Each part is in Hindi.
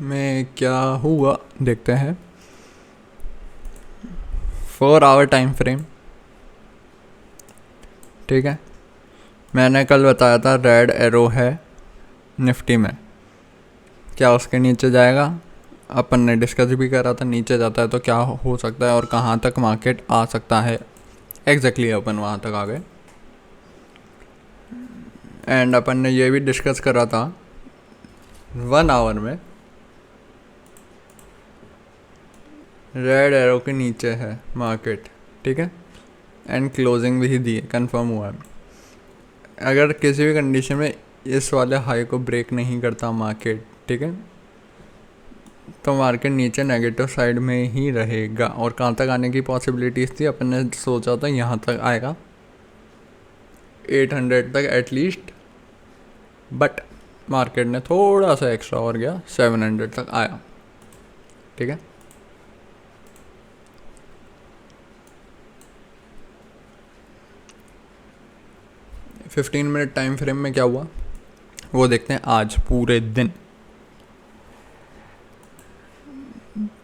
में क्या हुआ देखते हैं। 4 आवर टाइम फ्रेम, ठीक है। मैंने कल बताया था रेड एरो है निफ्टी में, क्या उसके नीचे जाएगा? अपन ने डिस्कस भी करा था, नीचे जाता है तो क्या हो सकता है और कहाँ तक मार्केट आ सकता है। एग्जैक्टली अपन वहाँ तक आ गए। एंड अपन ने ये भी डिस्कस करा था 1 आवर में रेड एरो के नीचे है मार्केट, ठीक है। एंड क्लोजिंग भी दी है, कंफर्म हुआ है। अगर किसी भी कंडीशन में इस वाले हाई को ब्रेक नहीं करता मार्केट, ठीक है, तो मार्केट नीचे नेगेटिव साइड में ही रहेगा। और कहाँ तक आने की पॉसिबिलिटीज़ थी? अपन ने सोचा था यहाँ तक आएगा 800 तक एटलीस्ट, बट मार्केट ने थोड़ा सा एक्स्ट्रा और गया, 700 तक आया, ठीक है। फिफ्टीन मिनट टाइम फ्रेम में क्या हुआ वो देखते हैं आज पूरे दिन।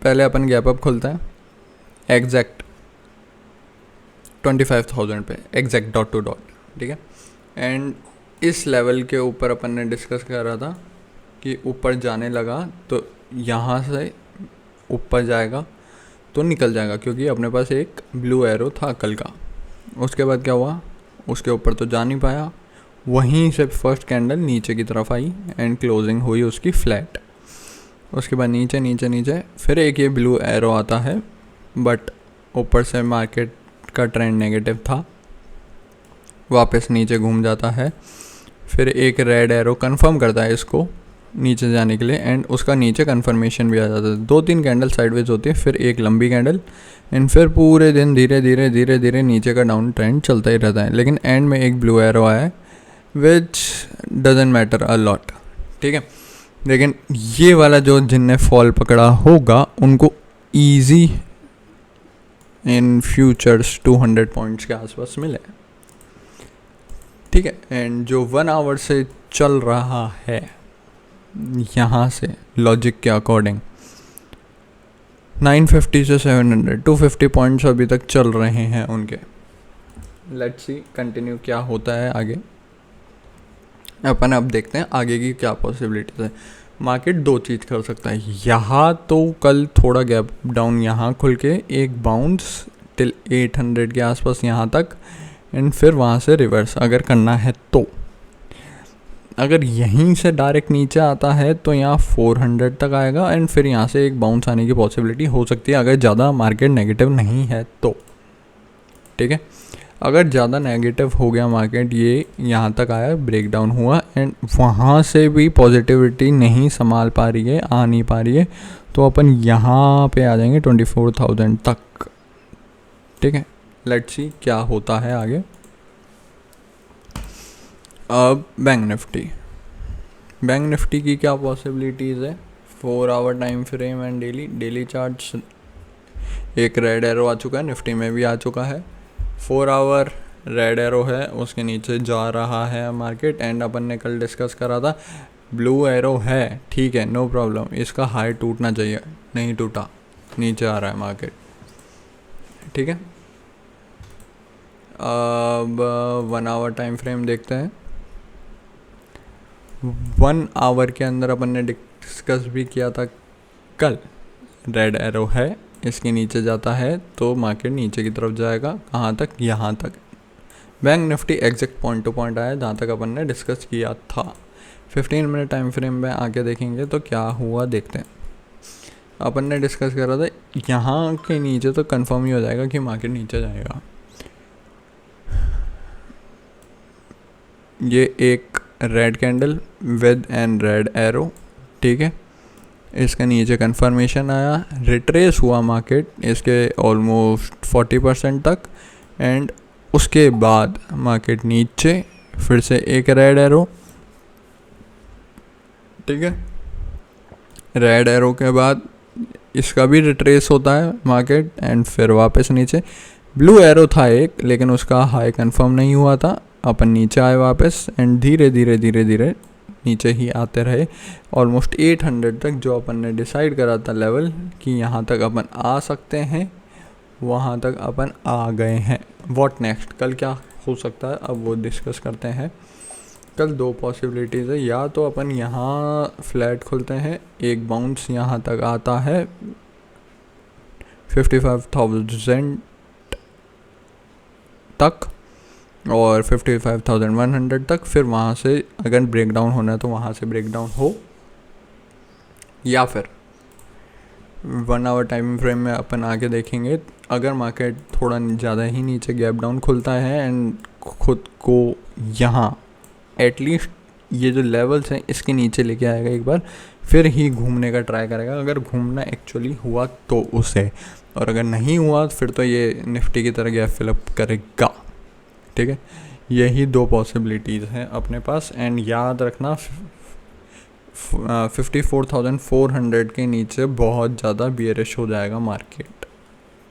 पहले अपन गैप अप खुलता है एग्जैक्ट 25,000 पे, एग्जैक्ट डॉट टू डॉट, ठीक है। एंड इस लेवल के ऊपर अपन ने डिस्कस करा था कि ऊपर जाने लगा तो यहाँ से ऊपर जाएगा तो निकल जाएगा, क्योंकि अपने पास एक ब्लू एरो था कल का। उसके बाद क्या हुआ, उसके ऊपर तो जा नहीं पाया, वहीं से फर्स्ट कैंडल नीचे की तरफ आई एंड क्लोजिंग हुई उसकी फ्लैट। उसके बाद नीचे नीचे नीचे फिर एक ये ब्लू एरो आता है, बट ऊपर से मार्केट का ट्रेंड नेगेटिव था, वापस नीचे घूम जाता है। फिर एक रेड एरो कंफर्म करता है इसको नीचे जाने के लिए एंड उसका नीचे कंफर्मेशन भी आ जाता है। 2-3 कैंडल साइडवेज होती है, फिर एक लंबी कैंडल एंड फिर पूरे दिन धीरे धीरे धीरे धीरे नीचे का डाउन ट्रेंड चलता ही रहता है। लेकिन एंड में एक ब्लू एरो आया है विच डजंट मैटर अ लॉट, ठीक है। लेकिन ये वाला जो जिनने फॉल पकड़ा होगा उनको ईजी इन फ्यूचर्स 200 पॉइंट्स के आसपास मिले, ठीक है। एंड जो 1 आवर से चल रहा है यहाँ से लॉजिक के अकॉर्डिंग 950 से 700 250 पॉइंट्स अभी तक चल रहे हैं उनके। लेट्स सी कंटिन्यू क्या होता है आगे। अपन अब देखते हैं आगे की क्या पॉसिबिलिटीज़ है। मार्केट 2 चीज़ कर सकता है, यहाँ तो कल थोड़ा गैप डाउन यहाँ खुल के एक बाउंस टिल 800 के आसपास यहाँ तक एंड फिर वहाँ से रिवर्स अगर करना है तो। अगर यहीं से डायरेक्ट नीचे आता है तो यहाँ 400 तक आएगा एंड फिर यहाँ से एक बाउंस आने की पॉसिबिलिटी हो सकती है, अगर ज़्यादा मार्केट नेगेटिव नहीं है तो, ठीक है। अगर ज़्यादा नेगेटिव हो गया मार्केट, ये यहाँ तक आया, ब्रेक डाउन हुआ एंड वहाँ से भी पॉजिटिविटी नहीं संभाल पा रही है, आ नहीं पा रही है, तो अपन यहाँ पे आ जाएंगे 24,000 तक, ठीक है। लेट्स सी क्या होता है आगे। अब बैंक निफ्टी की क्या पॉसिबिलिटीज़ है? 4 hour time frame and daily charts. एक रेड एरो आ चुका है, निफ्टी में भी आ चुका है। 4 आवर रेड एरो है, उसके नीचे जा रहा है मार्केट एंड अपन ने कल डिस्कस करा था ब्लू एरो है, ठीक है, नो प्रॉब्लम, इसका हाई टूटना चाहिए, नहीं टूटा, नीचे आ रहा है मार्केट, ठीक है। अब 1 आवर टाइम फ्रेम देखते हैं। 1 आवर के अंदर अपन ने डिस्कस भी किया था कल, रेड एरो है, इसके नीचे जाता है तो मार्केट नीचे की तरफ जाएगा, कहाँ तक? यहाँ तक। Bank Nifty exact point two point आया जहाँ तक अपन ने डिस्कस किया था। 15 मिनट टाइम फ्रेम में आके देखेंगे तो क्या हुआ देखते हैं। अपन ने डिस्कस करा था यहाँ के नीचे तो कंफर्म ही हो जाएगा कि मार्केट नीचे जाएगा। ये एक red candle with and red arrow, ठीक है, इसका नीचे कंफर्मेशन आया, रिट्रेस हुआ मार्केट इसके ऑलमोस्ट 40% तक एंड उसके बाद मार्केट नीचे, फिर से एक रेड एरो, ठीक है। रेड एरो के बाद इसका भी रिट्रेस होता है मार्केट एंड फिर वापस नीचे। ब्लू एरो था एक, लेकिन उसका हाई कंफर्म नहीं हुआ था, अपन नीचे आए वापस एंड धीरे धीरे धीरे धीरे नीचे ही आते रहे ऑलमोस्ट 800 तक, जो अपन ने डिसाइड करा था लेवल कि यहाँ तक अपन आ सकते हैं, वहाँ तक अपन आ गए हैं। व्हाट नेक्स्ट, कल क्या हो सकता है अब वो डिस्कस करते हैं। कल दो पॉसिबिलिटीज़ है, या तो अपन यहाँ फ्लैट खुलते हैं, एक बाउंस यहाँ तक आता है 55,000 तक और 55,100 तक, फिर वहाँ से अगर ब्रेक डाउन होना है तो वहाँ से ब्रेक डाउन हो, या फिर 1 आवर टाइम फ्रेम में अपन आके देखेंगे अगर मार्केट थोड़ा ज़्यादा ही नीचे गैप डाउन खुलता है एंड खुद को यहाँ एटलीस्ट ये जो लेवल्स हैं इसके नीचे लेके आएगा एक बार, फिर ही घूमने का ट्राई करेगा, अगर घूमना एक्चुअली हुआ तो उसे, और अगर नहीं हुआ फिर तो ये निफ्टी की तरह गैप फिलअप करेगा। ठीक है, यही दो पॉसिबिलिटीज़ हैं अपने पास। एंड याद रखना 54,400 के नीचे बहुत ज़्यादा बियरिश हो जाएगा मार्केट।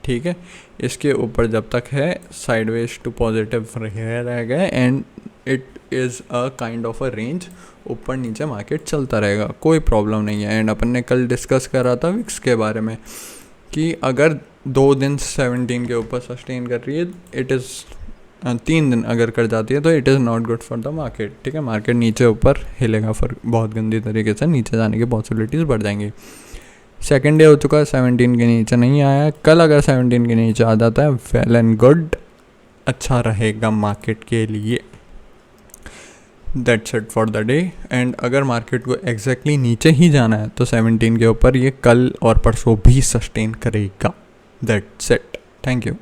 ठीक है, इसके ऊपर जब तक है साइडवेज टू पॉजिटिव रहेगा and it is a kind of a range, ऊपर नीचे मार्केट चलता रहेगा, कोई प्रॉब्लम नहीं है। एंड अपन ने कल डिस्कस करा था विक्स के बारे में कि अगर 2 दिन 17 के ऊपर सस्टेन कर रही है, इट इज़ 3 दिन अगर कर जाती है तो it is not good for the market. ठीक है, मार्केट नीचे ऊपर हिलेगा, फिर बहुत गंदी तरीके से नीचे जाने की पॉसिबिलिटीज़ बढ़ जाएंगी। सेकेंड डे हो चुका है, 17 के नीचे नहीं आया, कल अगर 17 के नीचे आ जाता है वेल एंड गुड, अच्छा रहेगा मार्केट के लिए। That's it for the day. And अगर मार्केट को एग्जैक्टली नीचे ही जाना है तो 17 के ऊपर ये कल और परसों भी सस्टेन करेगा। That's it, thank you.